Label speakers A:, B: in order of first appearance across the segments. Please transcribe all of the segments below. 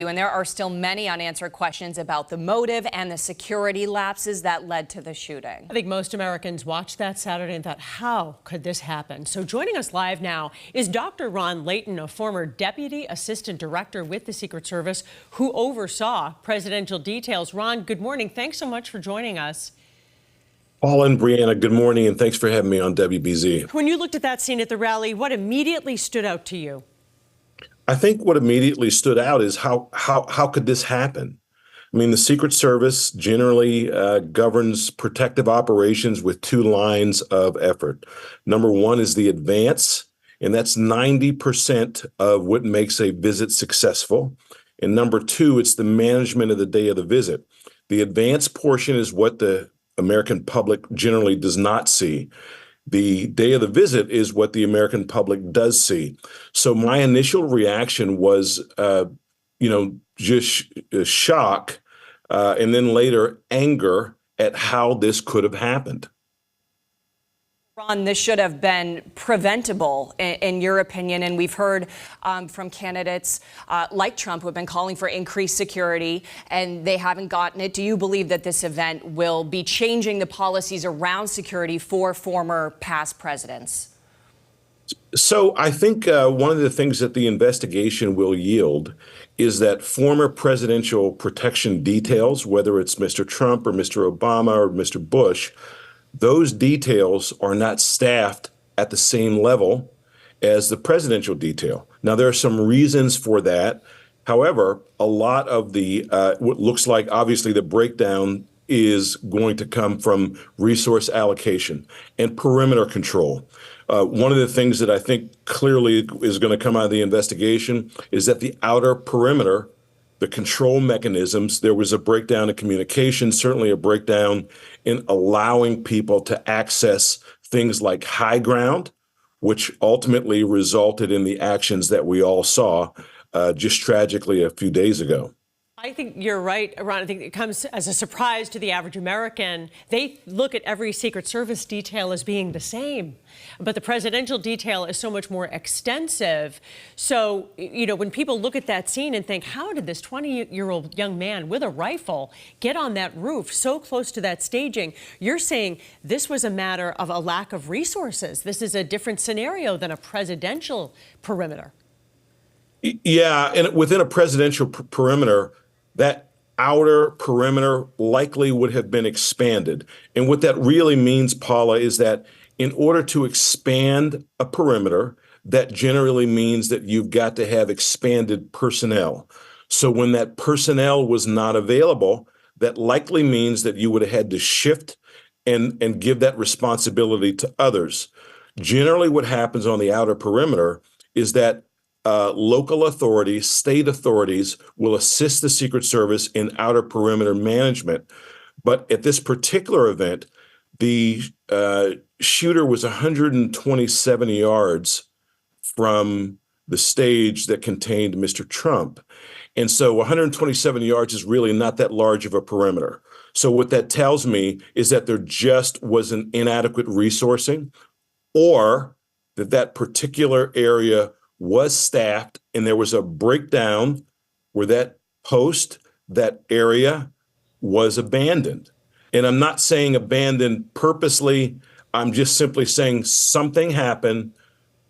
A: And there are still many unanswered questions about the motive and the security lapses that led to the shooting.
B: I think most Americans watched that Saturday and thought, how could this happen? So joining us live now is Dr. Ron Layton, a former Deputy Assistant Director with the Secret Service who oversaw presidential details. Ron, good morning. Thanks so much for joining us.
C: Paul and Brianna, good morning, and thanks for having me on WBZ.
B: When you looked at that scene at the rally, what immediately stood out to you?
C: I think what immediately stood out is how could this happen? I mean, the Secret Service generally governs protective operations with two lines of effort. Number one is the advance, and that's 90% of what makes a visit successful. And number two, it's the management of the day of the visit. The advance portion is what the American public generally does not see. The day of the visit is what the American public does see. So my initial reaction was, just shock, and then later anger at how this could have happened.
A: Ron, this should have been preventable, in your opinion, and we've heard from candidates like Trump who have been calling for increased security, and they haven't gotten it. Do you believe that this event will be changing the policies around security for former past presidents?
C: So I think one of the things that the investigation will yield is that former presidential protection details, whether it's Mr. Trump or Mr. Obama or Mr. Bush, those details are not staffed at the same level as the presidential detail. Now, there are some reasons for that. However, a lot of the what looks like obviously the breakdown is going to come from resource allocation and perimeter control. One of the things that I think clearly is going to come out of the investigation is that the outer perimeter, the control mechanisms, there was a breakdown in communication, certainly a breakdown in allowing people to access things like high ground, which ultimately resulted in the actions that we all saw just tragically a few days ago.
B: I think you're right, Ron. I think it comes as a surprise to the average American. They look at every Secret Service detail as being the same, but the presidential detail is so much more extensive. So, when people look at that scene and think, how did this 20-year-old young man with a rifle get on that roof so close to that staging? You're saying this was a matter of a lack of resources. This is a different scenario than a presidential perimeter.
C: Yeah, and within a presidential perimeter, that outer perimeter likely would have been expanded. And what that really means, Paula, is that in order to expand a perimeter, that generally means that you've got to have expanded personnel. So when that personnel was not available, that likely means that you would have had to shift and give that responsibility to others. Generally, what happens on the outer perimeter is that local authorities, state authorities will assist the Secret Service in outer perimeter management. But at this particular event, the shooter was 127 yards from the stage that contained Mr. Trump. And so 127 yards is really not that large of a perimeter. So what that tells me is that there just was an inadequate resourcing, or that particular area was staffed and there was a breakdown where that post, that area was abandoned. And I'm not saying abandoned purposely. I'm just simply saying something happened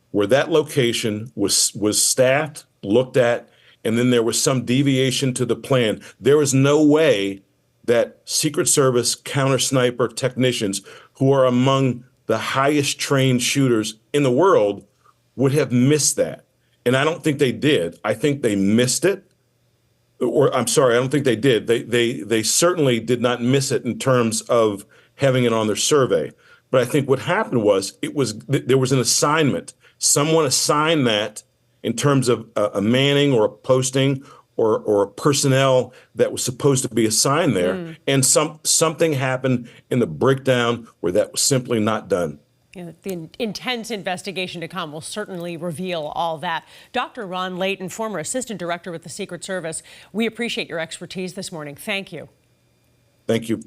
C: where that location was staffed, looked at, and then there was some deviation to the plan. There was no way that Secret Service counter sniper technicians, who are among the highest trained shooters in the world, would have missed that. And I don't think they did. I think they missed it. Or I'm sorry, I don't think they did. They certainly did not miss it in terms of having it on their survey. But I think what happened was there was an assignment. Someone assigned that in terms of a manning or a posting or a personnel that was supposed to be assigned there. And something happened in the breakdown where that was simply not done.
B: The intense investigation to come will certainly reveal all that. Dr. Ron Layton, former Assistant Director with the Secret Service, we appreciate your expertise this morning. Thank you.
C: Thank you.